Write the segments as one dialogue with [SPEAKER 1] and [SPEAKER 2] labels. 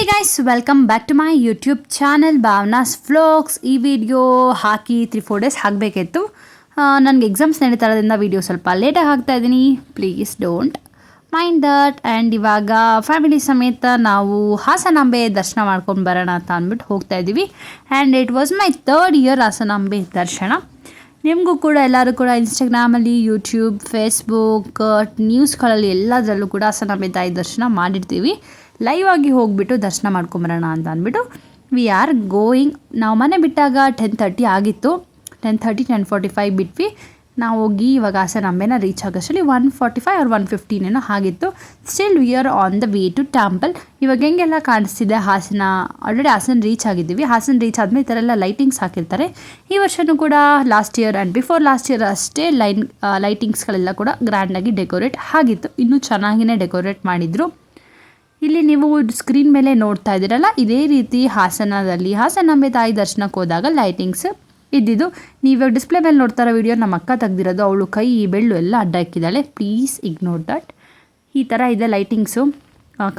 [SPEAKER 1] Guys welcome back to my YouTube channel ಭಾವನಾಸ್ vlogs. ಈ video ಹಾಕಿ 3-4 ಡೇಸ್ ಆಗಬೇಕಿತ್ತು. ನನಗೆ ಎಕ್ಸಾಮ್ಸ್ ನಡೀತಾ ಇರೋದ್ರಿಂದ ವಿಡಿಯೋ ಸ್ವಲ್ಪ ಲೇಟಾಗಿ ಹಾಕ್ತಾ ಇದ್ದೀನಿ. Please don't mind that. And ಇವಾಗ ಫ್ಯಾಮಿಲಿ ಸಮೇತ ನಾವು ಹಾಸನಾಂಬೆ ದರ್ಶನ ಮಾಡ್ಕೊಂಡು ಬರೋಣ ಅಂತ ಅಂದ್ಬಿಟ್ಟು ಹೋಗ್ತಾ ಇದ್ದೀವಿ. And it was my 3rd year Hasanamba ದರ್ಶನ. ನಿಮಗೂ ಕೂಡ ಎಲ್ಲರೂ ಕೂಡ ಇನ್ಸ್ಟಾಗ್ರಾಮಲ್ಲಿ, ಯೂಟ್ಯೂಬ್, ಫೇಸ್ಬುಕ್, ನ್ಯೂಸ್ಗಳಲ್ಲಿ ಎಲ್ಲದರಲ್ಲೂ ಕೂಡ ಹಾಸನಾಂಬೆ ತಾಯಿ ದರ್ಶನ ಮಾಡಿರ್ತೀವಿ. ಲೈವ್ ಆಗಿ ಹೋಗಿಬಿಟ್ಟು ದರ್ಶನ ಮಾಡ್ಕೊಂಬರೋಣ ಅಂತ ಅಂದ್ಬಿಟ್ಟು ವಿ ಆರ್ ಗೋಯಿಂಗ್. ನಾವು ಮನೆ ಬಿಟ್ಟಾಗ 10:30 ಆಗಿತ್ತು. 10:45 ಬಿಟ್ವಿ. ನಾವು ಹೋಗಿ ಇವಾಗ ಹಾಸನಾಂಬೆನ ರೀಚ್ ಆಗೋಷ್ಟರಲ್ಲಿ 1:45 or 1:15 ಏನೋ ಆಗಿತ್ತು. Still we are on the way to temple. ಇವಾಗ ಹೆಂಗೆಲ್ಲ ಕಾಣಿಸ್ತಿದೆ ಹಾಸನ, ಆಲ್ರೆಡಿ ಹಾಸನ ರೀಚ್ ಆಗಿದ್ದೀವಿ. ಹಾಸನ ರೀಚ್ ಆದಮೇಲೆ ಈ ಥರ ಎಲ್ಲ ಲೈಟಿಂಗ್ಸ್ ಹಾಕಿರ್ತಾರೆ. ಈ ವರ್ಷವೂ ಕೂಡ last year and before last year ಅಷ್ಟೇ ಲೈಟಿಂಗ್ಸ್ಗಳೆಲ್ಲ ಕೂಡ ಗ್ರ್ಯಾಂಡಾಗಿ ಡೆಕೋರೇಟ್ ಆಗಿತ್ತು. ಇನ್ನೂ ಚೆನ್ನಾಗಿಯೇ ಡೆಕೋರೇಟ್ ಮಾಡಿದರು. ಇಲ್ಲಿ ನೀವು ಸ್ಕ್ರೀನ್ ಮೇಲೆ ನೋಡ್ತಾ ಇದ್ದೀರಲ್ಲ, ಇದೇ ರೀತಿ ಹಾಸನದಲ್ಲಿ ಹಾಸನಾಂಬೆ ತಾಯಿ ದರ್ಶನಕ್ಕೆ ಹೋದಾಗ ಲೈಟಿಂಗ್ಸ್ ಇದ್ದಿದ್ದು. ನೀವು ಡಿಸ್ಪ್ಲೇ ಮೇಲೆ ನೋಡ್ತಾ ಇರೋ ವಿಡಿಯೋ ನಮ್ಮ ಅಕ್ಕ ತೆಗ್ದಿರೋದು. ಅವಳು ಕೈ ಬೆಳ್ಳು ಎಲ್ಲ ಅಡ್ಡ ಹಾಕಿದ್ದಾಳೆ. Please ignore that. ಈ ಥರ ಇದೆ ಲೈಟಿಂಗ್ಸು.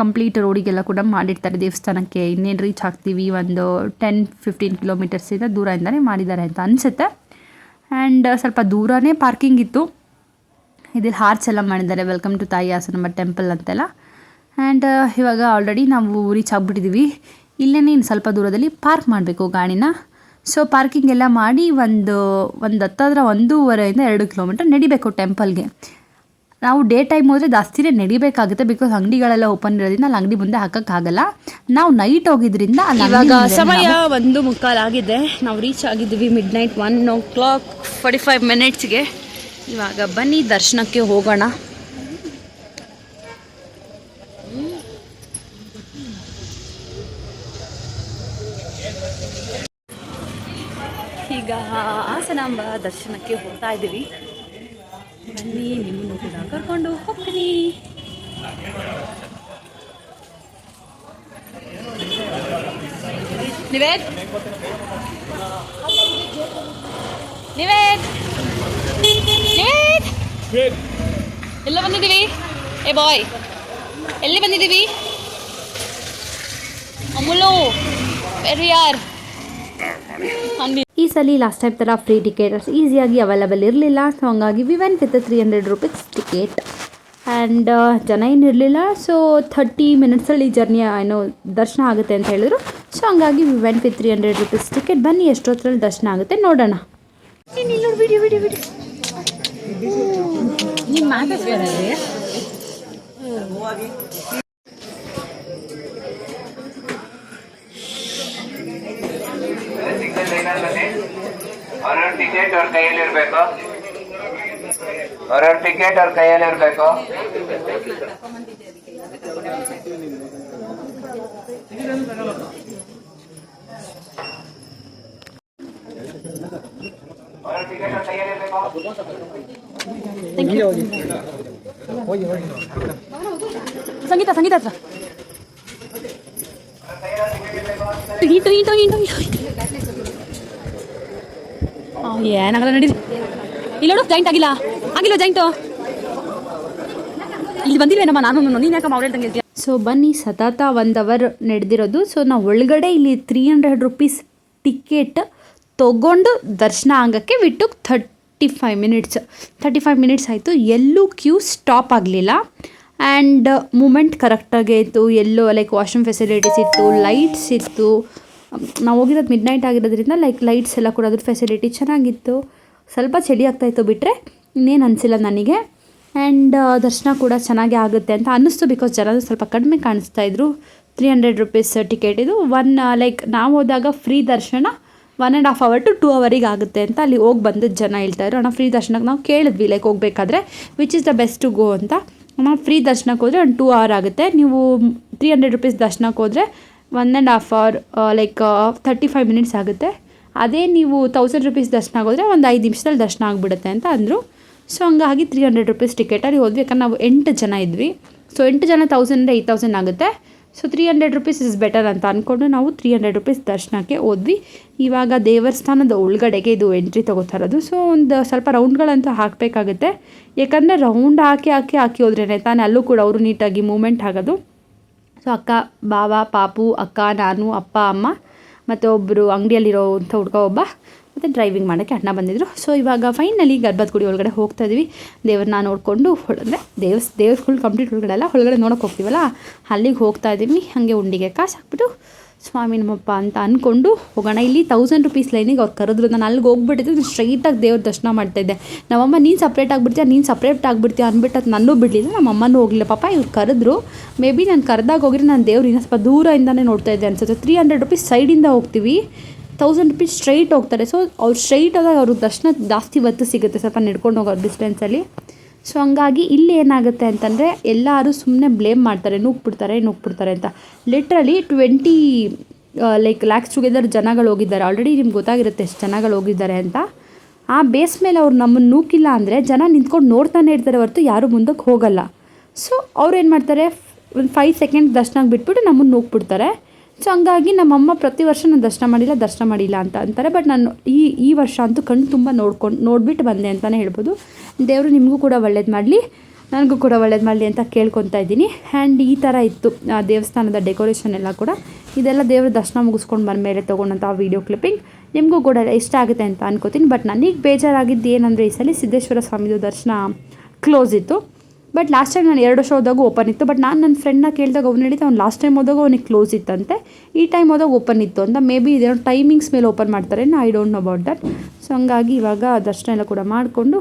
[SPEAKER 1] ಕಂಪ್ಲೀಟ್ ರೋಡಿಗೆಲ್ಲ ಕೂಡ ಮಾಡಿರ್ತಾರೆ. ದೇವಸ್ಥಾನಕ್ಕೆ ಇನ್ನೇನು ರೀಚ್ ಆಗ್ತೀವಿ, ಒಂದು 10-15 ಕಿಲೋಮೀಟರ್ಸಿಂದ ದೂರದಿಂದನೇ ಮಾಡಿದ್ದಾರೆ ಅಂತ ಅನಿಸುತ್ತೆ. ಆ್ಯಂಡ್ ಸ್ವಲ್ಪ ದೂರನೇ ಪಾರ್ಕಿಂಗ್ ಇತ್ತು. ಇದಿಲ್ಲಿ ಹಾರ್ಟ್ಸ್ ಎಲ್ಲ ಮಾಡಿದ್ದಾರೆ, ವೆಲ್ಕಮ್ ಟು ತಾಯಿ ಹಾಸನಾಂಬೆ ಟೆಂಪಲ್ ಅಂತೆಲ್ಲ. ಆ್ಯಂಡ್ ಇವಾಗ ಆಲ್ರೆಡಿ ನಾವು ರೀಚ್ ಆಗಿಬಿಟ್ಟಿದ್ದೀವಿ. ಇಲ್ಲೇ ಇನ್ನು ಸ್ವಲ್ಪ ದೂರದಲ್ಲಿ ಪಾರ್ಕ್ ಮಾಡಬೇಕು ಗಾಡಿನ. ಸೊ ಪಾರ್ಕಿಂಗ್ ಎಲ್ಲ ಮಾಡಿ ಒಂದು ಹತ್ತಾದ್ರೆ 1.5 ಇಂದ 2 ಕಿಲೋಮೀಟರ್ ನಡಿಬೇಕು ಟೆಂಪಲ್ಗೆ. ನಾವು ಡೇ ಟೈಮ್ ಹೋದರೆ ಜಾಸ್ತಿನೇ ನಡಿಬೇಕಾಗುತ್ತೆ, ಬಿಕಾಸ್ ಅಂಗಡಿಗಳೆಲ್ಲ ಓಪನ್ ಇರೋದ್ರಿಂದ ಅಲ್ಲಿ ಅಂಗಡಿ ಮುಂದೆ ಹಾಕೋಕ್ಕಾಗಲ್ಲ. ನಾವು ನೈಟ್ ಹೋಗಿದ್ರಿಂದ ಇವಾಗ ಸಮಯ 1:15 ಆಗಿದೆ. ನಾವು ರೀಚ್ ಆಗಿದ್ದೀವಿ ಮಿಡ್ನೈಟ್ 1:45 ಇವಾಗ ಬನ್ನಿ ದರ್ಶನಕ್ಕೆ ಹೋಗೋಣ. ಈಗ ಹಾಸನಾಂಬ ದರ್ಶನಕ್ಕೆ ಹೋಗ್ತಾ ಇದ್ದೀವಿ. ಬನ್ನಿ, ನಿಮ್ಮನ್ನು ಕೂಡ ಕರ್ಕೊಂಡು ಹೋಗ್ತೀನಿ. ನಿವೇದ್ ಎಲ್ಲ ಬಂದಿದ್ದೀವಿ. ಏ ಬಾಯ್, ಎಲ್ಲಿ ಬಂದಿದ್ದೀವಿ? ಅಮೂಲು ಯಾರ್ ಈ ಸಲ ಲಾಸ್ಟ್ ಟೈಮ್ ಥರ ಫ್ರೀ ಟಿಕೆಟ್ಸ್ ಈಸಿಯಾಗಿ ಅವೈಲಬಲ್ ಇರಲಿಲ್ಲ. ಸೊ ಹಂಗಾಗಿ we went with 300 rupees ticket. And ಜನ ಏನಿರಲಿಲ್ಲ. ಸೊ 30 ಮಿನಿಟ್ಸಲ್ಲಿ ಜರ್ನಿ ದರ್ಶನ ಆಗುತ್ತೆ ಅಂತ ಹೇಳಿದ್ರು. ಸೊ ಹಂಗಾಗಿ we went with 300 rupees ticket. ಬನ್ನಿ ಎಷ್ಟೊತ್ತರಲ್ಲಿ ದರ್ಶನ ಆಗುತ್ತೆ ನೋಡೋಣ.
[SPEAKER 2] ಅವ್ರವ್ರ ಟಿಕೆಟ್ ಅವ್ರ ಕೈಯಲ್ಲಿರ್ಬೇಕು. ಅವ್ರವ್ರ ಟಿಕೆಟ್ ಅವ್ರ ಕೈಯಲ್ಲಿರ್ಬೇಕು.
[SPEAKER 1] ಸಂಗೀತ ಹತ್ರ ಏನಾಗಲ್ಲ, ನಡೀರಿ. ಇಲ್ಲ ನೋಡು, ಜಾಯಿಂಟ್ ಆಗಿಲ್ಲ ಜಾಯಿಂಟು. ಇಲ್ಲಿ ಬಂದಿಲ್ವೇನಮ್ಮ, ನಾನು ನೀನು ಯಾಕಮ್ಮ ಅವ್ರು ಹೇಳ್ದಂಗೆ ಹೇಳ್ತೀಯ. ಸೊ ಬನ್ನಿ, ಸತತ 1 ಅವರ್ ನಡೆದಿರೋದು. ಸೊ ನಾವು ಒಳಗಡೆ ಇಲ್ಲಿ 300 ರೂಪೀಸ್ ಟಿಕೆಟ್ ತೊಗೊಂಡು ದರ್ಶನ ಆಗೋಕ್ಕೆ ಬಿಟ್ಟು 35 ಮಿನಿಟ್ಸ್ ಆಯಿತು. ಎಲ್ಲೂ ಕ್ಯೂ ಸ್ಟಾಪ್ ಆಗಲಿಲ್ಲ. ಆ್ಯಂಡ್ ಮೂಮೆಂಟ್ ಕರೆಕ್ಟಾಗೇ ಇತ್ತು. ಎಲ್ಲೋ ಲೈಕ್ ವಾಶ್ರೂಮ್ ಫೆಸಿಲಿಟೀಸ್ ಇತ್ತು, ಲೈಟ್ಸ್ ಇತ್ತು. ನಾವು ಹೋಗಿರೋದು ಮಿಡ್ನೈಟ್ ಆಗಿರೋದ್ರಿಂದ ಲೈಟ್ಸ್ ಎಲ್ಲ ಕೂಡ ಅದ್ರ ಫೆಸಿಲಿಟಿ ಚೆನ್ನಾಗಿತ್ತು. ಸ್ವಲ್ಪ ಚಳಿ ಆಗ್ತಾಯಿತ್ತು ಬಿಟ್ಟರೆ ಇನ್ನೇನು ಅನಿಸಿಲ್ಲ ನನಗೆ. ಆ್ಯಂಡ್ ದರ್ಶನ ಕೂಡ ಚೆನ್ನಾಗೇ ಆಗುತ್ತೆ ಅಂತ ಅನ್ನಿಸ್ತು, ಬಿಕಾಸ್ ಜನ ಸ್ವಲ್ಪ ಕಡಿಮೆ ಕಾಣಿಸ್ತಾಯಿದ್ರು. 300 ರೂಪೀಸ್ ಟಿಕೆಟ್ ಇದು. ನಾವು ಹೋದಾಗ ಫ್ರೀ ದರ್ಶನ 1.5 hour to 2 hours ಆಗುತ್ತೆ ಅಂತ ಅಲ್ಲಿ ಹೋಗಿ ಬಂದಿದ್ದು ಜನ ಹೇಳ್ತಾಯಿದ್ರು. ಅಣ್ಣ ಫ್ರೀ ದರ್ಶನಕ್ಕೆ ನಾವು ಕೇಳಿದ್ವಿ, ಹೋಗಬೇಕಾದ್ರೆ which is the best to go ಅಂತ. ನಾವು ಫ್ರೀ ದರ್ಶನಕ್ಕೆ ಹೋದರೆ 2 hours ಆಗುತ್ತೆ. ನೀವು 300 ರೂಪೀಸ್ ದರ್ಶನಕ್ಕೆ ಹೋದರೆ 1.5 hour 35 ಮಿನಿಟ್ಸ್ ಆಗುತ್ತೆ. ಅದೇ ನೀವು 1000 ರೂಪೀಸ್ ದರ್ಶನ ಹೋದರೆ ಒಂದು 5 ನಿಮಿಷದಲ್ಲಿ ದರ್ಶನ ಆಗಿಬಿಡುತ್ತೆ ಅಂತ ಅಂದರು. ಸೊ ಹಂಗಾಗಿ 300 ರೂಪೀಸ್ ಟಿಕೆಟಲ್ಲಿ ಹೋದ್ವಿ. ಯಾಕಂದ್ರೆ ನಾವು 8 ಜನ ಇದ್ವಿ. ಸೊ 8 ಜನ 1000 ಅಂದರೆ 8000 ಆಗುತ್ತೆ. ಸೊ 300 ರೂಪೀಸ್ ಇಸ್ ಬೆಟರ್ ಅಂತ ಅಂದ್ಕೊಂಡು ನಾವು 300 ರೂಪೀಸ್ ದರ್ಶನಕ್ಕೆ ಹೋದ್ವಿ. ಇವಾಗ ದೇವಸ್ಥಾನದ ಒಳಗಡೆಗೆ ಇದು ಎಂಟ್ರಿ ತೊಗೋತಾ ಇರೋದು. ಸೊ ಒಂದು ಸ್ವಲ್ಪ ರೌಂಡ್ಗಳಂತೂ ಹಾಕಬೇಕಾಗುತ್ತೆ, ಯಾಕಂದರೆ ರೌಂಡ್ ಹಾಕಿ ಹೋದ್ರೇ ತಾನೇ ಅಲ್ಲೂ ಕೂಡ ಅವರು ನೀಟಾಗಿ ಮೂಮೆಂಟ್ ಆಗೋದು. ಸೊ ಅಕ್ಕ, ಬಾವ, ಪಾಪು, ಅಕ್ಕ, ನಾನು, ಅಪ್ಪ, ಅಮ್ಮ ಮತ್ತು ಒಬ್ಬರು ಅಂಗಡಿಯಲ್ಲಿರೋವಂಥ ಹುಡುಗ ಒಬ್ಬ, ಮತ್ತು ಡ್ರೈವಿಂಗ್ ಮಾಡೋಕ್ಕೆ ಅಣ್ಣ ಬಂದಿದ್ದರು. ಸೊ ಇವಾಗ ಫೈನಲಿ ಗರ್ಭದ ಗುಡಿ ಒಳಗಡೆ ಹೋಗ್ತಾ ಇದ್ವಿ. ದೇವ್ರನ್ನ ನೋಡಿಕೊಂಡು ಅಂದರೆ ದೇವ್ರ ಫುಲ್ ಕಂಪ್ಲೀಟ್ ಒಳಗಡೆ ಅಲ್ಲ, ಒಳಗಡೆ ನೋಡೋಕೆ ಹೋಗ್ತೀವಲ್ಲ, ಅಲ್ಲಿಗೆ ಹೋಗ್ತಾ ಇದ್ದೀವಿ. ಹಾಗೆ ಉಂಡಿಗೆ ಕಾಸು ಹಾಕ್ಬಿಟ್ಟು ಸ್ವಾಮಿ ನಮ್ಮಪ್ಪ ಅಂತ ಅಂದ್ಕೊಂಡು ಹೋಗೋಣ. ಇಲ್ಲಿ 1000 ರೂಪೀಸ್ ಲೈನಿಗೆ ಅವ್ರು ಕರೆದ್ರು. ನಾನು ಅಲ್ಲಿಗೆ ಹೋಗ್ಬಿಟ್ಟಿದ್ದು ಸ್ಟ್ರೈಟಾಗಿ ದೇವ್ರ ದರ್ಶನ ಮಾಡ್ತಾಯಿದ್ದೆ. ನಮ್ಮಮ್ಮ ನೀನು ಸಪ್ರೇಟ್ ಆಗಿಬಿಡ್ತೀಯ ಅಂದ್ಬಿಟ್ಟು ಅದು ನನ್ನೂ ಬಿಡಲಿಲ್ಲ, ನಮ್ಮ ಅಮ್ಮನೂ ಹೋಗಲಿಲ್ಲ. ಪಾಪ ಇವ್ರು ಕರೆದ್ರು. ಮೇ ಬಿ ನಾನು ಕರೆದಾಗ ಹೋಗಿದ್ರೆ ನಾನು ದೇವ್ರು ಇನ್ನೂ ಸ್ವಲ್ಪ ದೂರದಿಂದನೇ ನೋಡ್ತಾ ಇದ್ದೆ ಅನ್ಸುತ್ತೆ. 300 ರೂಪೀಸ್ ಸೈಡಿಂದ ಹೋಗ್ತೀವಿ, 1000 ರೂಪೀಸ್ ಸ್ಟ್ರೈಟ್ ಹೋಗ್ತಾರೆ. ಸೊ ಅವ್ರು ಸ್ಟ್ರೈಟ್ ಆದಾಗ ಅವ್ರಿಗೆ ದರ್ಶನ ಜಾಸ್ತಿ ಹೊತ್ತು ಸಿಗುತ್ತೆ, ಸ್ವಲ್ಪ ನಡ್ಕೊಂಡು ಹೋಗೋ ಡಿಸ್ಟೆನ್ಸಲ್ಲಿ. ಸೊ ಹಂಗಾಗಿ ಇಲ್ಲಿ ಏನಾಗುತ್ತೆ ಅಂತಂದರೆ ಎಲ್ಲರೂ ಸುಮ್ಮನೆ ಬ್ಲೇಮ್ ಮಾಡ್ತಾರೆ, ನೂಕ್ಬಿಡ್ತಾರೆ ಅಂತ. ಲಿಟ್ರಲಿ 20 ಲ್ಯಾಕ್ಸ್ ಟುಗೆದರ್ ಜನಗಳು ಹೋಗಿದ್ದಾರೆ. ಆಲ್ರೆಡಿ ನಿಮ್ಗೆ ಗೊತ್ತಾಗಿರುತ್ತೆ ಎಷ್ಟು ಜನಗಳು ಹೋಗಿದ್ದಾರೆ ಅಂತ. ಆ ಬೇಸ್ ಮೇಲೆ ಅವ್ರು ನಮ್ಮನ್ನು ನೂಕಿಲ್ಲ ಅಂದರೆ ಜನ ನಿಂತ್ಕೊಂಡು ನೋಡ್ತಾನೆ ಇರ್ತಾರೆ ಹೊರತು ಯಾರೂ ಮುಂದಕ್ಕೆ ಹೋಗಲ್ಲ. ಸೊ ಅವ್ರು ಏನು ಮಾಡ್ತಾರೆ, ಒಂದು 5 ಸೆಕೆಂಡ್ ದರ್ಶನಕ್ಕೆ ಬಿಟ್ಬಿಟ್ಟು ನಮ್ಮನ್ನು ನೂಕ್ಬಿಡ್ತಾರೆ. ಸೊ ಹಂಗಾಗಿ ನಮ್ಮಮ್ಮ ಪ್ರತಿ ವರ್ಷ ನಾನು ದರ್ಶನ ಮಾಡಿಲ್ಲ ಅಂತ ಅಂತಾರೆ. ಬಟ್ ನಾನು ಈ ವರ್ಷ ಅಂತೂ ಕಣ್ಣು ತುಂಬ ನೋಡಿಬಿಟ್ಟು ಬಂದೆ ಅಂತಲೇ ಹೇಳ್ಬೋದು. ದೇವರು ನಿಮಗೂ ಕೂಡ ಒಳ್ಳೇದು ಮಾಡಲಿ, ನನಗೂ ಕೂಡ ಒಳ್ಳೇದು ಮಾಡಲಿ ಅಂತ ಕೇಳ್ಕೊತಾ ಇದ್ದೀನಿ. ಆ್ಯಂಡ್ ಈ ಥರ ಇತ್ತು ದೇವಸ್ಥಾನದ ಡೆಕೋರೇಷನ್ ಎಲ್ಲ ಕೂಡ. ಇದೆಲ್ಲ ದೇವ್ರ ದರ್ಶನ ಮುಗಿಸ್ಕೊಂಡು ಬಂದಮೇಲೆ ತೊಗೊಂಡಂಥ ವೀಡಿಯೋ ಕ್ಲಿಪ್ಪಿಂಗ್. ನಿಮಗೂ ಕೂಡ ಇಷ್ಟ ಆಗುತ್ತೆ ಅಂತ ಅನ್ಕೋತೀನಿ. ಬಟ್ ನನಗೆ ಬೇಜಾರಾಗಿದ್ದು ಏನಂದರೆ ಈ ಸಲ ಸಿದ್ದೇಶ್ವರ ಸ್ವಾಮಿದು ದರ್ಶನ ಕ್ಲೋಸ್ ಇತ್ತು. ಬಟ್ ಲಾಸ್ಟ್ ಟೈಮ್ ನಾನು 2 ವರ್ಷ ಹೋದಾಗ ಓಪನ್ ಇತ್ತು. ಬಟ್ ನಾನು ನನ್ನ ಫ್ರೆಂಡ್ನ ಕೇಳಿದಾಗ ಅವ್ನು ಹೇಳಿದ್ದು ಅವ್ನು ಲಾಸ್ಟ್ ಟೈಮ್ ಹೋದಾಗ ಅವನಿಗೆ ಕ್ಲೋಸ್ ಇತ್ತಂತೆ, ಈ ಟೈಮ್ ಹೋದಾಗ ಓಪನ್ ಇತ್ತು ಅಂತ. ಮೇ ಬಿ ಇದೇನೋ ಟೈಮಿಂಗ್ಸ್ ಮೇಲೆ ಓಪನ್ ಮಾಡ್ತಾರೆ, I don't know about that. So ಹಂಗಾಗಿ ಇವಾಗ ದರ್ಶನ ಎಲ್ಲ ಕೂಡ ಮಾಡಿಕೊಂಡು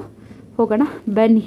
[SPEAKER 1] ಹೋಗೋಣ ಬನ್ನಿ.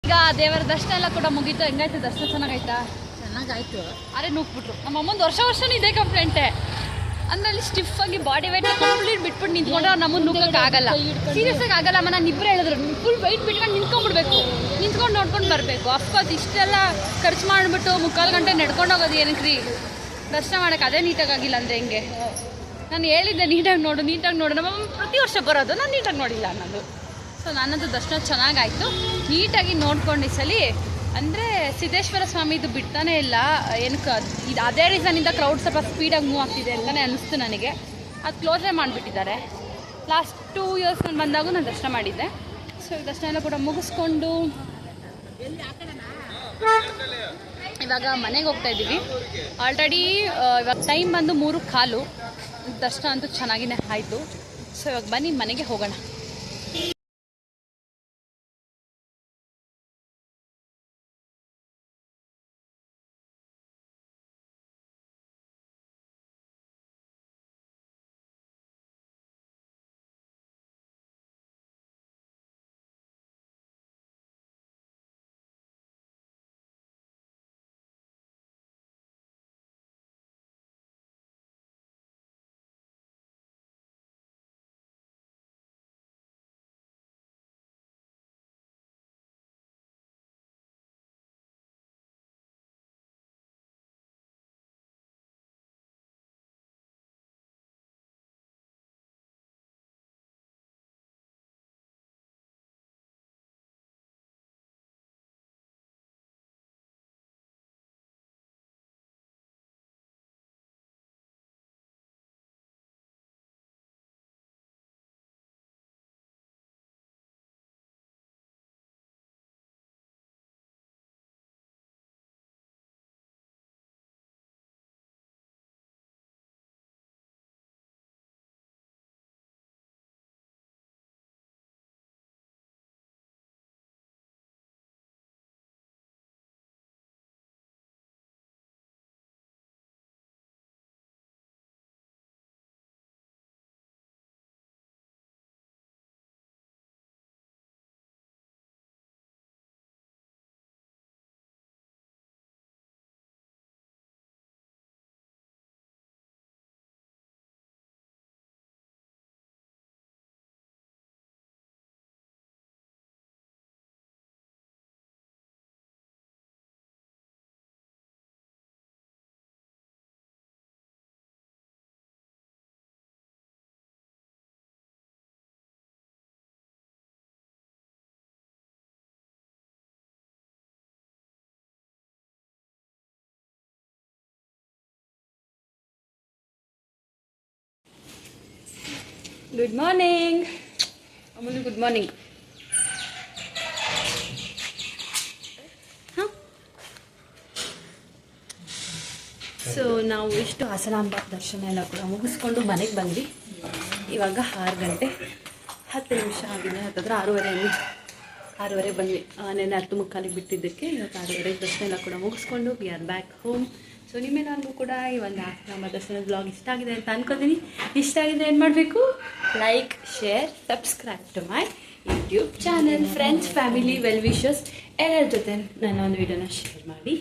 [SPEAKER 1] ಈಗ ದೇವರ ದರ್ಶನ ಎಲ್ಲ ಕೂಡ ಮುಗೀತು. ಹೆಂಗಾಯ್ತು ದರ್ಶನ? ಚೆನ್ನಾಗಾಯ್ತಾ?
[SPEAKER 3] ಚೆನ್ನಾಗಾಯ್ತು.
[SPEAKER 1] ಅರೆ ನೂಕ್ಬಿಟ್ರು. ನಮ್ಮ ಅಮ್ಮಂದು ವರ್ಷನೂ ಇದೇ ಕಂಪ್ಲೇಂಟೆ. ಅಂದ್ರೆ ಅಲ್ಲಿ ಸ್ಟಿಫ್ ಆಗಿ ಬಾಡಿ ವೆಯ್ಟ್ ಕಂಪ್ಲೀಟ್ ಬಿಟ್ಬಿಟ್ಟು ನಿಂತ್ಕೊಂಡ್ರೆ ಅವ್ರು ನಮ್ಮನ್ನು ನುಗ್ಗಕ್ಕೆ ಆಗಲ್ಲ. ಸೀರಿಯಸ್ ಆಗಿ ಆಗಲ್ಲ ಅಮ್ಮ. ನಾನು ಇಬ್ಬರು ಹೇಳಿದ್ರು ಫುಲ್ ವೆಯ್ಟ್ ಬಿಟ್ಕೊಂಡು ನಿಂತ್ಕೊಂಡ್ಬಿಡ್ಬೇಕು, ನಿಂತ್ಕೊಂಡು ನೋಡ್ಕೊಂಡು ಬರಬೇಕು. ಅಫ್ಕೋರ್ಸ್ ಇಷ್ಟೆಲ್ಲ ಖರ್ಚು ಮಾಡಿಬಿಟ್ಟು 3/4 ಗಂಟೆ ನಡ್ಕೊಂಡು ಹೋಗೋದು ಏನಕ್ಕೆ ರೀ? ದರ್ಶನ ಮಾಡೋಕ್ಕೆ ಅದೇ ನೀಟಾಗಿಲ್ಲ ಅಂದರೆ ಹೆಂಗೆ? ನಾನು ಹೇಳಿದ್ದೆ ನೀಟಾಗಿ ನೋಡು. ನಮ್ಮಮ್ಮ ಪ್ರತಿ ವರ್ಷ ಬರೋದು, ನಾನು ನೀಟಾಗಿ ನೋಡಿಲ್ಲ ಅನ್ನೋದು. ಸೊ ನನ್ನದು ದರ್ಶನ ಚೆನ್ನಾಗಾಯಿತು, ನೀಟಾಗಿ ನೋಡ್ಕೊಂಡು ಈ ಸಲ. ಅಂದರೆ ಸಿದ್ದೇಶ್ವರ ಸ್ವಾಮಿದು ಬಿಡ್ತಾನೆ ಇಲ್ಲ ಏನಕ್ಕೆ, ಇದು ಅದೇ ರೀಸನಿಂದ ಕ್ರೌಡ್ ಸ್ವಲ್ಪ ಸ್ಪೀಡಾಗಿ ಮೂವ್ ಆಗ್ತಿದೆ ಅಂತಲೇ ಅನ್ನಿಸ್ತು ನನಗೆ. ಅದು ಕ್ಲೋಸೇ ಮಾಡಿಬಿಟ್ಟಿದ್ದಾರೆ. ಲಾಸ್ಟ್ 2 ಇಯರ್ಸ್ ನಾನು ಬಂದಾಗೂ ನಾನು ದರ್ಶನ ಮಾಡಿದ್ದೆ. ಸೊ ಈ ದರ್ಶನ ಎಲ್ಲ ಕೂಡ ಮುಗಿಸ್ಕೊಂಡು ಇವಾಗ ಮನೆಗೆ ಹೋಗ್ತಾ ಇದ್ದೀವಿ. ಆಲ್ರೆಡಿ ಇವಾಗ ಟೈಮ್ ಬಂದು 3:15. ದರ್ಶನ ಅಂತೂ ಚೆನ್ನಾಗಿನೇ ಆಯಿತು. ಸೊ ಇವಾಗ ಬನ್ನಿ ಮನೆಗೆ ಹೋಗೋಣ. ಗುಡ್ ಮಾರ್ನಿಂಗ್ ಅಮೂಲ್ಯ, ಗುಡ್ ಮಾರ್ನಿಂಗ್. ಹಾಂ, ಸೊ ನಾವು ಇಷ್ಟು ಹಾಸನಾಂಬ ದರ್ಶನ ಎಲ್ಲ ಕೂಡ ಮುಗಿಸ್ಕೊಂಡು ಮನೆಗೆ ಬಂದ್ವಿ. ಇವಾಗ 6 ಗಂಟೆ 10 ನಿಮಿಷ ಆಗಿದೆ. ಹತ್ತತ್ರ 6:30 ಬಂದ್ವಿ. ನೆನ್ನೆ 10:45 ಬಿಟ್ಟಿದ್ದಕ್ಕೆ ಇವತ್ತು 6:30 ದರ್ಶನ ಎಲ್ಲ ಕೂಡ ಮುಗಿಸ್ಕೊಂಡು we are back home. So ನಿಮ್ಮೆಲ್ಲರಿಗೂ ಕೂಡ ಈ ಒಂದು ಹಾಸನಾಂಬ ದರ್ಶನದ ಬ್ಲಾಗ್ ಇಷ್ಟ ಆಗಿದೆ ಅಂತ ಅನ್ಕೋತೀನಿ. ಇಷ್ಟ ಆಗಿದ್ರೆ ಏನು ಮಾಡಬೇಕು? Like, share, subscribe to my YouTube channel. Friends, family, well wishes ಎಲ್ಲರ ಜೊತೆ ನನ್ನ ಒಂದು ವಿಡಿಯೋನ ಶೇರ್ ಮಾಡಿ.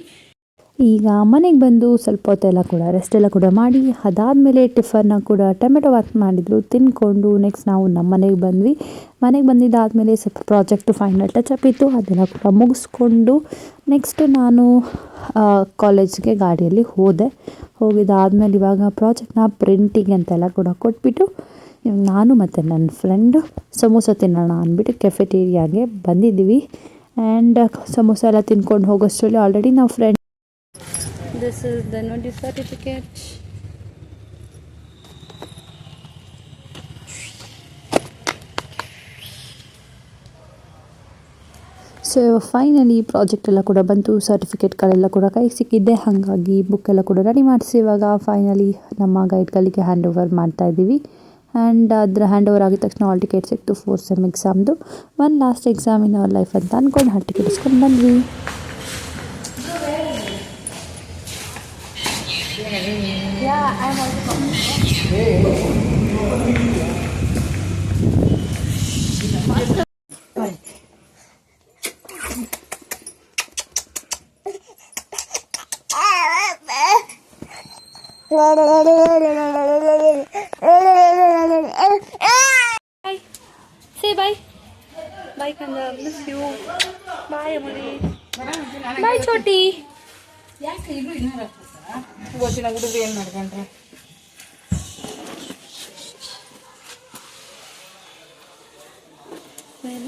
[SPEAKER 3] ಈಗ ಮನೆಗೆ ಬಂದು ಸ್ವಲ್ಪ ಹೊತ್ತೆಲ್ಲ ಕೂಡ ರೆಸ್ಟ್ ಎಲ್ಲ ಕೂಡ ಮಾಡಿ, ಅದಾದಮೇಲೆ ಟಿಫನ್ನ ಕೂಡ ಟೊಮೆಟೊ ಬಾತ್ ಮಾಡಿದ್ರು, ತಿಂದ್ಕೊಂಡು ನೆಕ್ಸ್ಟ್ ನಾವು ನಮ್ಮ ಮನೆಗೆ ಬಂದ್ವಿ. ಮನೆಗೆ ಬಂದಿದ್ದಾದಮೇಲೆ ಸ್ವಲ್ಪ ಪ್ರಾಜೆಕ್ಟು ಫೈನಲ್ ಟಚಪ್ ಇತ್ತು, ಅದೆಲ್ಲ ಕೂಡ ಮುಗಿಸ್ಕೊಂಡು ನೆಕ್ಸ್ಟ್ ನಾನು ಕಾಲೇಜ್ಗೆ ಗಾಡಿಯಲ್ಲಿ ಹೋಗಿದ್ದಾದಮೇಲೆ ಇವಾಗ ಪ್ರಾಜೆಕ್ಟ್ನ ಪ್ರಿಂಟಿಂಗ್ ಅಂತೆಲ್ಲ ಕೂಡ ಕೊಟ್ಬಿಟ್ಟು ನಾನು ಮತ್ತು ನನ್ನ ಫ್ರೆಂಡು ಸಮೋಸ ತಿನ್ನೋಣ ಅಂದ್ಬಿಟ್ಟು ಕೆಫೆಟೇರಿಯಾಗೆ ಬಂದಿದ್ದೀವಿ. ಆ್ಯಂಡ್ ಸಮೋಸ ಎಲ್ಲ ತಿನ್ಕೊಂಡು ಹೋಗೋಷ್ಟರಲ್ಲಿ ಆಲ್ರೆಡಿ ನಾವು friend.
[SPEAKER 1] This is the notice certificate.
[SPEAKER 3] So finally project ಎಲ್ಲ ಕೂಡ ಬಂತು, ಸರ್ಟಿಫಿಕೇಟ್ಗಳೆಲ್ಲ ಕೂಡ ಕೈಗೆ ಸಿಕ್ಕಿದ್ದೆ. ಹಾಗಾಗಿ ಬುಕ್ ಎಲ್ಲ ಕೂಡ ರೆಡಿ ಮಾಡಿಸಿ ಇವಾಗ ಫೈನಲಿ ನಮ್ಮ ಗೈಡ್ಗಳಿಗೆ ಹ್ಯಾಂಡ್ ಓವರ್ ಮಾಡ್ತಾ ಇದ್ದೀವಿ. ಆ್ಯಂಡ್ ಅದರ ಹ್ಯಾಂಡ್ ಓವರ್ ಆಗಿದ ತಕ್ಷಣ ಹಾಲ್ ಟಿಕೆಟ್ ಸಿಕ್ತು 4th ಸೆಮ್ ಎಕ್ಸಾಮ್ದು. One last exam in our life ಅಂತ ಅಂದ್ಕೊಂಡು ಹಾಲ್ ಟಿಕೆಟ್ ಇಸ್ಕೊಂಡು ಬಂದ್ವಿ.
[SPEAKER 1] Say bye. Bye Kanda. Miss you. Bye Amuli. Bye Choti.
[SPEAKER 4] ಗೊತ್ತಿಲ್ಲ ಹುಡುಗ ಏನು ಮಾಡ್ಕೊಂಡ್ರೆ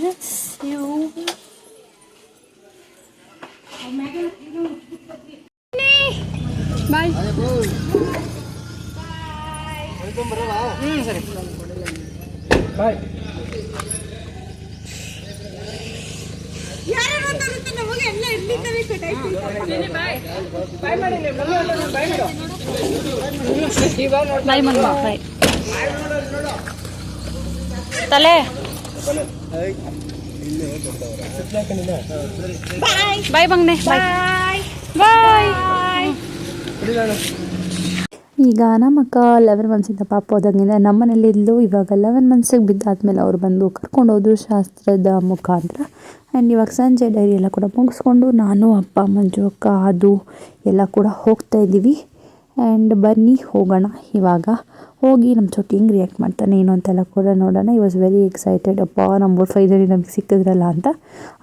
[SPEAKER 1] Miss you. Bye.
[SPEAKER 4] ಸರಿ ಬಾಯ್.
[SPEAKER 1] ಬಾಯ್ ಮನ್ಮ ಬಾಯ್ ತಲೆ ಬಾಯ್ ಬಂಗ್ನೆ ಬಾಯ್ ಬಾಯ್.
[SPEAKER 3] ಈಗ ನಮ್ಮ ಅಕ್ಕ 11 ಮಂತ್ಸಿಂದ ಪಾಪ ಹೋದಂಗಿದೆ ನಮ್ಮ ಮನೇಲಿದ್ಲು. ಇವಾಗ 11 ಮಂತ್ಸಿಗೆ ಬಿದ್ದಾದ್ಮೇಲೆ ಅವ್ರು ಬಂದು ಕರ್ಕೊಂಡೋದ್ರು ಶಾಸ್ತ್ರದ ಮುಖಾಂತರ. ಆ್ಯಂಡ್ ಇವಾಗ ಸಂಜೆ ಡೈರಿ ಎಲ್ಲ ಕೂಡ ಮುಗಿಸ್ಕೊಂಡು ನಾನು ಅಪ್ಪ ಮಂಜು ಅಕ್ಕ ಅದು ಎಲ್ಲ ಕೂಡ ಹೋಗ್ತಾ ಇದ್ದೀವಿ. ಆ್ಯಂಡ್ ಬನ್ನಿ ಹೋಗೋಣ. ಇವಾಗ ಹೋಗಿ ನಮ್ಮ ಚೋಟಿ ಹೆಂಗೆ ರಿಯಾಕ್ಟ್ ಮಾಡ್ತಾನೆ ಏನು ಅಂತೆಲ್ಲ ಕೂಡ ನೋಡೋಣ. ಈ ವಾಸ್ ವೆರಿ ಎಕ್ಸೈಟೆಡ್. ಅಪ್ಪ ನಮ್ಮ ಫೈನಲಿ ನಮಗೆ ಸಿಕ್ಕಿದ್ರಲ್ಲ ಅಂತ.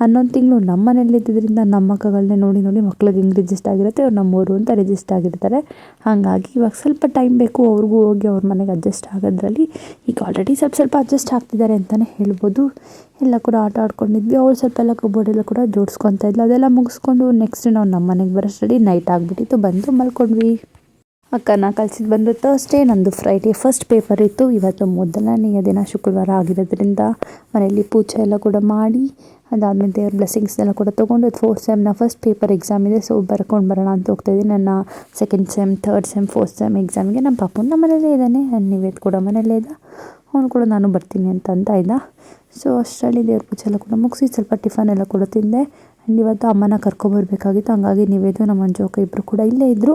[SPEAKER 3] 11 ತಿಂಗಳು ನಮ್ಮ ಮನೇಲಿದ್ದರಿಂದ ನಮ್ಮ ಮಕ್ಕಳನ್ನೇ ನೋಡಿ ಮಕ್ಳಿಗೆ ಹೆಂಗೆ ರಿಜಿಸ್ಟ್ ಆಗಿರುತ್ತೆ, ಅವ್ರು ನಮ್ಮೂರು ಅಂತ ರಿಜಿಸ್ಟ್ ಆಗಿರ್ತಾರೆ. ಹಾಗಾಗಿ ಇವಾಗ ಸ್ವಲ್ಪ ಟೈಮ್ ಬೇಕು ಅವ್ರಿಗೂ ಹೋಗಿ ಅವ್ರ ಮನೆಗೆ ಅಡ್ಜಸ್ಟ್ ಆಗೋದ್ರಲ್ಲಿ. ಈಗ ಆಲ್ರೆಡಿ ಸ್ವಲ್ಪ ಅಡ್ಜಸ್ಟ್ ಆಗ್ತಿದ್ದಾರೆ ಅಂತಲೇ ಹೇಳ್ಬೋದು. ಎಲ್ಲ ಕೂಡ ಆಟ ಆಡ್ಕೊಂಡಿದ್ವಿ. ಅವಳು ಸ್ವಲ್ಪ ಎಲ್ಲ ಕಬೋರ್ಡ್ ಎಲ್ಲ ಕೂಡ ಜೋಡಿಸ್ಕೊತಾ ಇದ್ಲು. ಅದೆಲ್ಲ ಮುಗಿಸ್ಕೊಂಡು ನೆಕ್ಸ್ಟ್ ನಾವು ನಮ್ಮ ಮನೆಗೆ ಬರೋಷ್ಟರಲ್ಲಿ ನೈಟ್ ಆಗಿಬಿಟ್ಟಿತ್ತು. ಬಂದು ಮಲ್ಕೊಂಡ್ವಿ. ಅಕ್ಕನ ಕಲಿಸಿದ್ದು ಬಂದು ಥರ್ಸ್ಡೇ, ನಂದು ಫ್ರೈಡೇ ಫಸ್ಟ್ ಪೇಪರ್ ಇತ್ತು. ಇವತ್ತು ಮೊದಲನೆಯ ದಿನ ಶುಕ್ರವಾರ ಆಗಿರೋದ್ರಿಂದ ಮನೆಯಲ್ಲಿ ಪೂಜೆ ಎಲ್ಲ ಕೂಡ ಮಾಡಿ ಅದಾದಮೇಲೆ ದೇವ್ರ ಬ್ಲೆಸ್ಸಿಂಗ್ಸ್ನೆಲ್ಲ ಕೂಡ ತೊಗೊಂಡು 4th ಸೆಮ್ನ ಫಸ್ಟ್ ಪೇಪರ್ ಎಕ್ಸಾಮ್ ಇದೆ. ಸೊ ಬರ್ಕೊಂಡು ಬರೋಣ ಅಂತ ಹೋಗ್ತಾಯಿದ್ದೀನಿ. ನನ್ನ 2nd sem 3rd sem 4th sem ಎಕ್ಸಾಮ್ಗೆ ನಮ್ಮ ಪಾಪು ನಮ್ಮ ಮನೇಲೇ ಇದ್ದಾನೆ. ನಿವೇದ್ ಕೂಡ ಮನೇಲೇ ಇದ್ದ. ಅವನು ಕೂಡ ನಾನು ಬರ್ತೀನಿ ಅಂತ ಇದ್ದ. ಸೊ ಅಷ್ಟರಲ್ಲಿ ದೇವ್ರ ಪೂಜೆ ಎಲ್ಲ ಕೂಡ ಮುಗಿಸಿ ಸ್ವಲ್ಪ ಟಿಫನ್ ಎಲ್ಲ ಕೂಡ ತಿಂದೆ. ಆ್ಯಂಡ್ ಇವತ್ತು ಅಮ್ಮನ ಕರ್ಕೊಬರ್ಬೇಕಾಗಿತ್ತು. ಹಂಗಾಗಿ ನಿವೇದು ನಮ್ಮ ಮಂಜೋಕ ಇಬ್ಬರು ಕೂಡ ಇಲ್ಲೇ ಇದ್ದರು.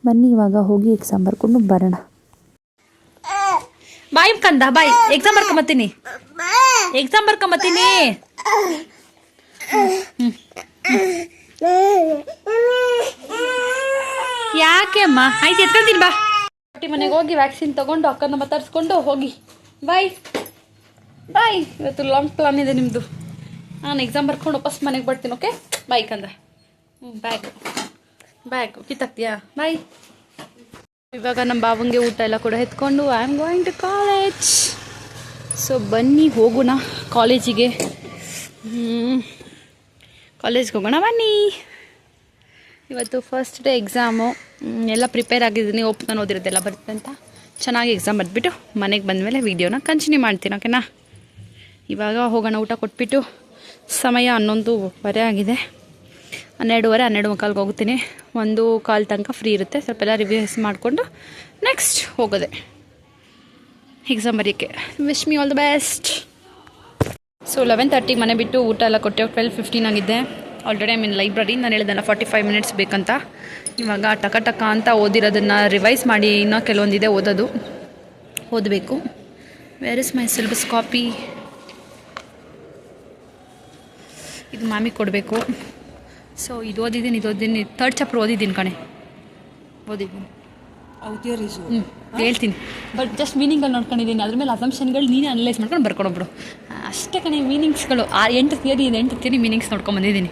[SPEAKER 3] ಬನ್ನಿ ಇವಾಗ ಹೋಗಿ ಎಕ್ಸಾಮ್ ಬರ್ಕೊಂಡು ಬರೋಣ.
[SPEAKER 1] ಬಾಯ್ ಕಂದ ಬಾಯ್. ಎಕ್ಸಾಮ್ ಬರ್ಕೊಂಬತ್ತೀನಿ. ಯಾಕೆ ಅಮ್ಮ? ಆಯ್ತು ಎತ್ಕೊಳ್ತೀನಿ ಬಾ. ಮನೆಗೆ ಹೋಗಿ ವ್ಯಾಕ್ಸಿನ್ ತಗೊಂಡು ಅಕ್ಕನ ಮಾತಾಡ್ಸ್ಕೊಂಡು ಹೋಗಿ. ಬಾಯ್ ಬಾಯ್. ಇವತ್ತು ಲಾಂಗ್ ಪ್ಲಾನ್ ಇದೆ ನಿಮ್ಮದು. ನಾನು ಎಕ್ಸಾಮ್ ಬರ್ಕೊಂಡು ವಾಪಸ್ ಮನೆಗೆ ಬರ್ತೀನಿ. ಓಕೆ ಬಾಯ್ ಕಂದ. ಬ್ಯಾಗ್ ಕಿತ್ತಾಕ್ತೀಯಾ? ಬಾಯ್. ಇವಾಗ ನಮ್ಮ ಬಾವಂಗೆ ಊಟ ಎಲ್ಲ ಕೂಡ ಎತ್ಕೊಂಡು I am going to college. So ಬನ್ನಿ ಹೋಗೋಣ ಕಾಲೇಜಿಗೆ. ಕಾಲೇಜ್ಗೆ ಹೋಗೋಣ ಬನ್ನಿ. ಇವತ್ತು ಫಸ್ಟ್ ಡೇ ಎಕ್ಸಾಮು. ಎಲ್ಲ ಪ್ರಿಪೇರ್ ಆಗಿದ್ದೀನಿ. ನಾನು ಓದಿರೋದೆಲ್ಲ ಬರುತ್ತೆ ಅಂತ. ಚೆನ್ನಾಗಿ ಎಕ್ಸಾಮ್ ಬರೆದ್ಬಿಟ್ಟು ಮನೆಗೆ ಬಂದಮೇಲೆ ವೀಡಿಯೋನ ಕಂಟಿನ್ಯೂ ಮಾಡ್ತೀನಿ, ಓಕೆನಾ. ಇವಾಗ ಹೋಗೋಣ, ಊಟ ಕೊಟ್ಬಿಟ್ಟು. ಸಮಯ 11:15 ಆಗಿದೆ. 12:30 ಹೋಗ್ತೀನಿ. 1:15 ತನಕ ಫ್ರೀ ಇರುತ್ತೆ. ಸ್ವಲ್ಪ ಎಲ್ಲ ರಿವ್ಯೂಸ್ ಮಾಡಿಕೊಂಡು ನೆಕ್ಸ್ಟ್ ಹೋಗೋದೆ ಎಕ್ಸಾಮ್ ಬರೆಯೋಕ್ಕೆ. Wish me all the best. So 11:30 ಮನೆ ಬಿಟ್ಟು ಊಟ ಎಲ್ಲ ಕೊಟ್ಟೆ. 12:15 ಆಗಿದ್ದೆ. Already I mean library. ನಾನು ಹೇಳಿದ್ದೆಲ್ಲ 45 ಮಿನಿಟ್ಸ್ ಬೇಕಂತ. ಇವಾಗ ಟಕ ಅಂತ ಓದಿರೋದನ್ನು ರಿವೈಸ್ ಮಾಡಿ ಇನ್ನೂ ಕೆಲವೊಂದಿದೆ ಓದಬೇಕು. Where is my syllabus copy? ಇದು ಮಾಮಿಗೆ ಕೊಡಬೇಕು. ಸೊ ಇದು ಓದಿದ್ದೀನಿ 3rd ಚಾಪ್ಟರ್ ಓದಿದ್ದೀನಿ ಕಣೆ. ಹೇಳ್ತೀನಿ, ಬಟ್ ಜಸ್ಟ್ ಮೀನಿಂಗಲ್ಲಿ ನೋಡ್ಕೊಂಡಿದ್ದೀನಿ. ಅದ್ರ ಮೇಲೆ ಅಸಂಪ್ಷನ್ಗಳು ನೀನೇ ಅನಲೈಸ್ ಮಾಡ್ಕೊಂಡು ಬರ್ಕೊಂಡೊಬ್ರು ಅಷ್ಟೇ ಕಣೆ. ಮೀನಿಂಗ್ಸ್ಗಳು 8 ಥಿಯರಿ ಮೀನಿಂಗ್ಸ್ ನೋಡ್ಕೊಂಡು ಬಂದಿದ್ದೀನಿ.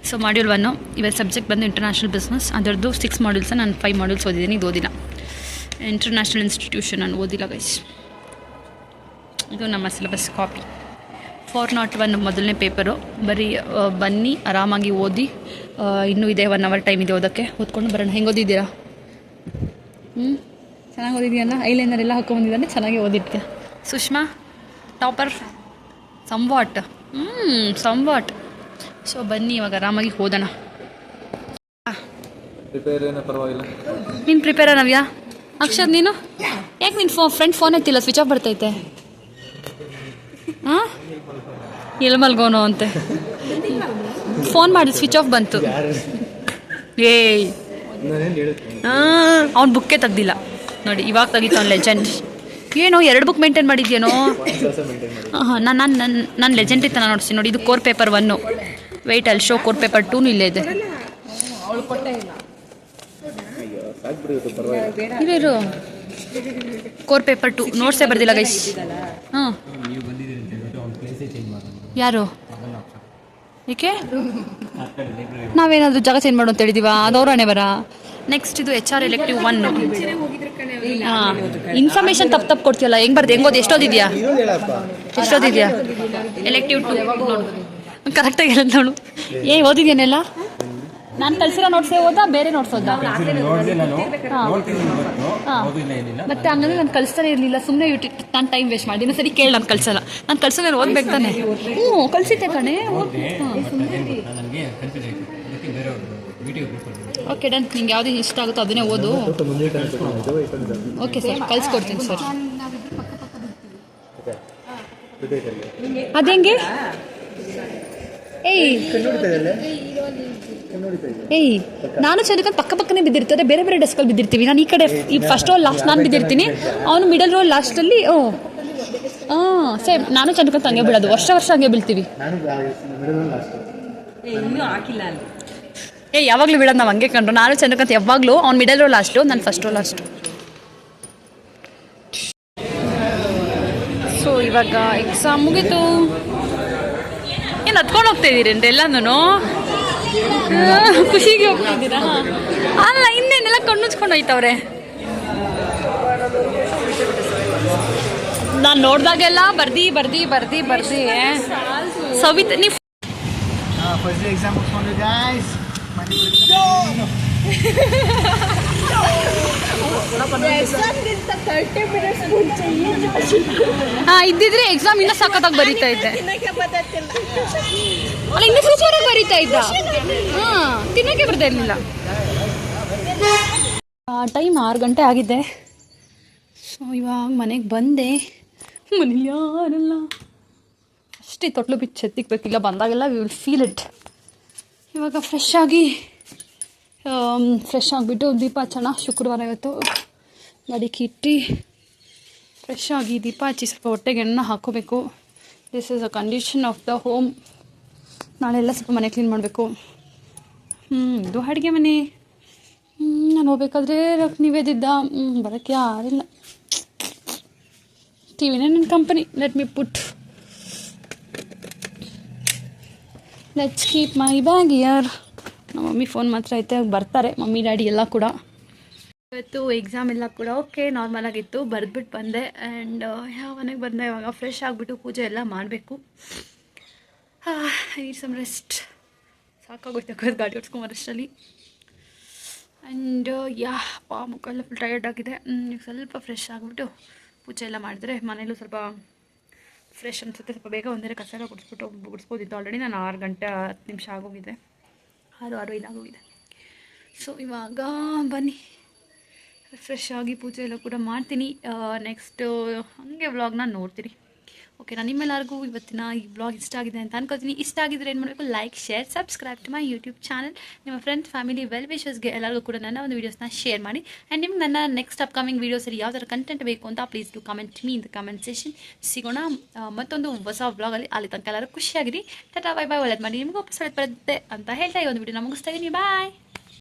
[SPEAKER 1] ಸೊ ಮಾಡ್ಯೂಲ್ 1 ಇವಾಗ ಸಬ್ಜೆಕ್ಟ್ ಬಂದು ಇಂಟರ್ನ್ಯಾಷನಲ್ ಬಿಸ್ನೆಸ್. ಅದರದ್ದು 6 ಮಾಡ್ಯೂಲ್ಸ್, ನಾನು 5 ಮಾಡ್ಯೂಲ್ಸ್ ಓದಿದ್ದೀನಿ. ಇದು ಓದಿಲ್ಲ. ಇಂಟರ್ನ್ಯಾಷನಲ್ ಇನ್ಸ್ಟಿಟ್ಯೂಷನ್ ನಾನು ಓದಿಲ್ಲ ಗೈಸ್. ಇದು ನಮ್ಮ ಸಿಲೆಬಸ್ ಕಾಪಿ. 401 ಮೊದಲನೇ ಪೇಪರು. ಬನ್ನಿ ಆರಾಮಾಗಿ ಓದಿ. ಇನ್ನೂ ಇದೆ 1 ಅವರ್ ಟೈಮ್ ಇದೆ ಓದೋಕ್ಕೆ. ಓದ್ಕೊಂಡು ಬರೋಣ. ಹೆಂಗೆ ಓದಿದ್ದೀರಾ? ಚೆನ್ನಾಗಿ ಓದಿದ್ದೀಯಲ್ಲ. ಐಲೈನರ್ ಎಲ್ಲ ಹಾಕೊಂಡ್ಬಂದಿದ್ದಾನೆ. ಚೆನ್ನಾಗಿ ಓದಿರ್ತೀಯ. ಸುಷ್ಮಾ ಟಾಪರ್ ಸಂವಾಟ್. ಸೊ ಬನ್ನಿ ಇವಾಗ ಆರಾಮಾಗಿ ಓದೋಣ. ನೀನು ಪ್ರಿಪೇರ ನವ್ಯಾ? ಅಕ್ಷರ್ ನೀನು ಯಾಕೆ ನಿನ್ನ ಫ್ರೆಂಡ್ ಫೋನ್ ಎತ್ತಿಲ್ಲ? ಸ್ವಿಚ್ ಆಫ್ ಬರ್ತೈತೆ. ಹಾಂ, ಎಲ್ಲಿ ಮಲ್ಗೋನು ಅಂತೆ. ಫೋನ್ ಮಾಡಿ ಸ್ವಿಚ್ ಆಫ್ ಬಂತು. ಅವ್ನು ಬುಕ್ಕೇ ತೆಗ್ದಿಲ್ಲ ನೋಡಿ. ಇವಾಗ ತೆಗಿತು ಅವ್ನು ಲೆಜೆಂಡ್. ಏನೋ 2 ಬುಕ್ ಮೇಂಟೈನ್ ಮಾಡಿದ್ಯೇನೋ. ಹಾಂ, ನಾನು ಲೆಜೆಂಡ್ ಇತ್ತು ನಾನು ನೋಡ್ತೀನಿ ನೋಡಿ. ಇದು ಕೋರ್ ಪೇಪರ್ 1. ವೆಯ್ಟ್ ಅಲ್ಲಿ ಶೋ ಕೋರ್ ಪೇಪರ್ 2 ಇಲ್ಲೇ ಇದೆ. ಇರು ಕೋರ್ ಪೇಪರ್ 2 ನೋಟ್ಸೇ ಬರ್ದಿಲ್ಲ ಗೈಸ್. ಹಾಂ, ಯಾರು? ಏಕೆ ನಾವೇನಾದರೂ ಜಾಗ ಚೇಂಜ್ ಮಾಡು ಅಂತ ಹೇಳಿದೀವಾ? ಅದವ್ರ ಹಣೆ ಬರ. ನೆಕ್ಸ್ಟ್ ಇದು HR ಎಲೆಕ್ಟಿವ್ 1. ಹಾಂ, ಇನ್ಫಾರ್ಮೇಷನ್ ತಪ್ಪು ಕೊಡ್ತೀಯಲ್ಲ. ಹೆಂಗೆ ಬರ್ದು ಹೆಂಗೆ ಓದಿ? ಎಷ್ಟೋದಿದ್ಯಾ ಎಲೆಕ್ಟಿವ್ 2 ಕರೆಕ್ಟಾಗಿ ಹೇಳೋದು ನೋಡು. ಓದಿದ್ಯಾನೆಲ್ಲ? ನಾನು ಕಳ್ಸಿರೋ ನೋಟ್ಸೇ ಓದಾ ಬೇರೆ ನೋಟ್ಸ್ ಓದಾ? ಮತ್ತೆ ಹಂಗಂದ್ರೆ ನಾನು ಕಳಿಸ್ತಾನೆ ಇರಲಿಲ್ಲ. ಸುಮ್ಮನೆ ನಾನು ಟೈಮ್ ವೇಸ್ಟ್ ಮಾಡಿ. ಸರಿ ಕೇಳಿ, ನಾನು ಕಳ್ಸಲ್ಲ. ನಾನು ಕಳ್ಸೋದು ಓದ್ಬೇಕು ತಾನೆ. ಕಳಿಸಿದ್ದೆ ಕಣೆ. Okay done. ನಿಂಗೆ ಯಾವ್ದು ಇಷ್ಟ ಆಗುತ್ತೋ ಅದನ್ನೇ ಓದು. ಓಕೆ ಸರ್, ಕಳಿಸ್ಕೊಡ್ತೀನಿ ಸರ್. ಅದೇಂಗೆ? ನಾನು ಚಂದ್ರಕಾಂತ್ ಪಕ್ಕನೇ ಬಿದ್ದಿರ್ತಾರೆ. ಬೇರೆ ಡೆಸ್ಕಲ್ಲಿ ಬಿದ್ದಿರ್ತೀವಿ. ನಾನು ಈ ಕಡೆ ಫಸ್ಟ್ ರೋ ಲಾಸ್ಟ್ ನಾನು ಬಿದ್ದಿರ್ತೀನಿ. ಅವನು ಮಿಡಲ್ ರೋ ಲಾಸ್ಟಲ್ಲಿ. ಸೇಮ್ ನಾನು ಚಂದ್ರಕಾಂತ್ ಹಂಗೆ ಬಿಡೋದು. ವರ್ಷ ಹಂಗೆ ಬೀಳ್ತೀವಿ. ಯಾವಾಗಲೂ ಬಿಡೋದು ನಾವು ಹಂಗೆ ಕಂಡ್ರು. ನಾನು ಚಂದ್ರಕಾಂತ್ ಯಾವಾಗಲೂ ಅವ್ನು ಮಿಡಲ್ ರೋ ಲಾಸ್ಟು, ನಾನು ಫಸ್ಟ್ ರೋ ಲಾಸ್ಟು. ಸೊ ಇವಾಗ ಎಕ್ಸಾಮ್ ಮುಗೀತು. ಏನು ಹತ್ಕೊಂಡು ಹೋಗ್ತಾ ಇದ್ದೀರೇನ್ರಿ ಎಲ್ಲನೂ? ಖುಷಿಗೆ ಹೋಗ್ತಿದ್ದೀರಾ? ಅಲ್ಲ, ಇನ್ನೇನೆಲ್ಲ ಕಣ್ಣುಚ್ಕೊಂಡು ಹೋಯ್ತವ್ರೆ. ನಾನು ನೋಡ್ದಾಗೆಲ್ಲ ಬರ್ದಿ ಸವಿತ ನೀವು ಇದ್ದಿದ್ರೆ ಎಕ್ಸಾಮ್ ಇನ್ನೂ ಸಖತ್ತಾಗಿ ಬರೀತಾ ಇದ್ದೆ. ಅಲ್ಲ, ಇನ್ನೂ ಸೂಪರಾಗಿ ಬರೀತಾ ಇದ್ದ. ತಿನ್ನೋಕೆ ಬರ್ತಾ ಇರಲಿಲ್ಲ. ಟೈಮ್ 6 ಗಂಟೆ ಆಗಿದೆ. ಸೊ ಇವಾಗ ಮನೆಗೆ ಬಂದೆ. ಮನೇಲಿ ಯಾರಲ್ಲ. ಅಷ್ಟೇ ತೊಟ್ಲು ಬಿಚ್ಚು ಎತ್ತಿಕ್ಬೇಕಿಲ್ಲ. ಬಂದಾಗೆಲ್ಲ ವಿ ವಿಲ್ ಫೀಲ್ ಇಟ್. ಇವಾಗ ಫ್ರೆಶ್ ಆಗಿಬಿಟ್ಟು ದೀಪ ಹಚ್ಚೋಣ. ಶುಕ್ರವಾರ ಇವತ್ತು ಗಾಡಿಗೆ ಇಟ್ಟು ಫ್ರೆಶ್ ಆಗಿ ದೀಪ ಹಚ್ಚಿ ಸ್ವಲ್ಪ ಹೊಟ್ಟೆಗೆ ಎಣ್ಣೆ ಹಾಕೋಬೇಕು. This is a condition of the home. ನಾಳೆಲ್ಲ ಸ್ವಲ್ಪ ಮನೆ ಕ್ಲೀನ್ ಮಾಡಬೇಕು. ಇದು ಅಡುಗೆ ಮನೆ. ನಾನು ಹೋಗ್ಬೇಕಾದ್ರೆ ನೀವೇದಿದ್ದ ಬರೋಕ್ಕೆ ಯಾರಿಲ್ಲ. ಟಿವಿನೇ ನನ್ನ company. Let's keep my bag here. ನಮ್ಮ ಮಮ್ಮಿ ಫೋನ್ ಮಾತ್ರ ಐತೆ, ಬರ್ತಾರೆ ಮಮ್ಮಿ ಡ್ಯಾಡಿ ಎಲ್ಲ ಕೂಡ. ಇವತ್ತು ಎಕ್ಸಾಮ್ ಎಲ್ಲ ಕೂಡ ಓಕೆ ನಾರ್ಮಲ್ ಆಗಿತ್ತು. ಬರೆದ್ಬಿಟ್ಟು ಬಂದೆ. ಆ್ಯಂಡ್ ಮನೆಗೆ ಬಂದೆ. ಇವಾಗ ಫ್ರೆಶ್ ಆಗಿಬಿಟ್ಟು ಪೂಜೆ ಎಲ್ಲ ಮಾಡಬೇಕು. Need some rest. ಸಾಕಾಗೋಯ್ತು ಗಾಡಿ ಓಡಿಸ್ಕೊಂಬರಷ್ಟರಲ್ಲಿ. ಆ್ಯಂಡ್ ಮುಖ ಎಲ್ಲ ಫುಲ್ ಟಯರ್ಡ್ ಆಗಿದೆ. ಈಗ ಸ್ವಲ್ಪ ಫ್ರೆಶ್ ಆಗಿಬಿಟ್ಟು ಪೂಜೆ ಎಲ್ಲ ಮಾಡಿದ್ರೆ ಮನೇಲೂ ಸ್ವಲ್ಪ ಫ್ರೆಶ್ ಅನಿಸುತ್ತೆ. ಸ್ವಲ್ಪ ಬೇಗ ಒಂದರೆ ಕಸ ಎಲ್ಲ ಗುಡಿಸ್ಬೋದಿತ್ತು. ಆಲ್ರೆಡಿ ನಾನು 6 ಗಂಟೆ 10 ನಿಮಿಷ ಆಗೋಗಿದೆ, 6:05 ಆಗೋಗಿದೆ. ಸೊ ಇವಾಗ ಬನ್ನಿ ಫ್ರೆಶ್ ಆಗಿ ಪೂಜೆ ಎಲ್ಲ ಕೂಡ ಮಾಡ್ತೀನಿ. ನೆಕ್ಸ್ಟು ಹಾಗೆ ವ್ಲಾಗ್ನ ನೋಡ್ತೀನಿ. ಓಕೆ, ನಾನು ನಿಮ್ಮೆಲ್ಲರಿಗೂ ಇವತ್ತಿನ ಈ ಬ್ಲಾಗ್ ಇಷ್ಟ ಆಗಿದೆ ಅಂತ ಅನ್ಕೋತೀನಿ. ಇಷ್ಟ ಆಗಿದ್ರೆ ಏನು ಮಾಡಬೇಕು, like, share, subscribe to my YouTube channel. ನಿಮ್ಮ ಫ್ರೆಂಡ್ಸ್, ಫ್ಯಾಮಿಲಿ, ವೆಲ್ ವಿಶರ್ಸ್ಗೆ ಎಲ್ಲರಿಗೂ ಕೂಡ ನನ್ನ ಒಂದು ವೀಡಿಯೋಸ್ನ ಶೇರ್ ಮಾಡಿ. ಆ್ಯಂಡ್ ನಿಮ್ಗೆ ನನ್ನ ನೆಕ್ಸ್ಟ್ ಅಪ್ಕಮಿಂಗ್ ವೀಡಿಯೋಸಲ್ಲಿ ಯಾವ ಥರ ಕಂಟೆಂಟ್ ಬೇಕು ಅಂತ please to comment me in the comment session. ಸಿಗೋಣ ಮತ್ತೊಂದು ಹೊಸ ಬ್ಲಾಗಲ್ಲಿ. ಅಲ್ಲಿ ತನಕ ಎಲ್ಲರೂ ಖುಷಿಯಾಗಿರಿ. Tata, bye bye. ಒಳ್ಳೇದು ಮಾಡಿ, ನಿಮಗೂ ವಾಪಸ್ ಬರುತ್ತೆ ಅಂತ ಹೇಳ್ತಾ ಈ ಒಂದು ವೀಡಿಯೋನ ಮುಗಿಸ್ತಾ ಇದ್ದೀನಿ. ಬಾಯ್.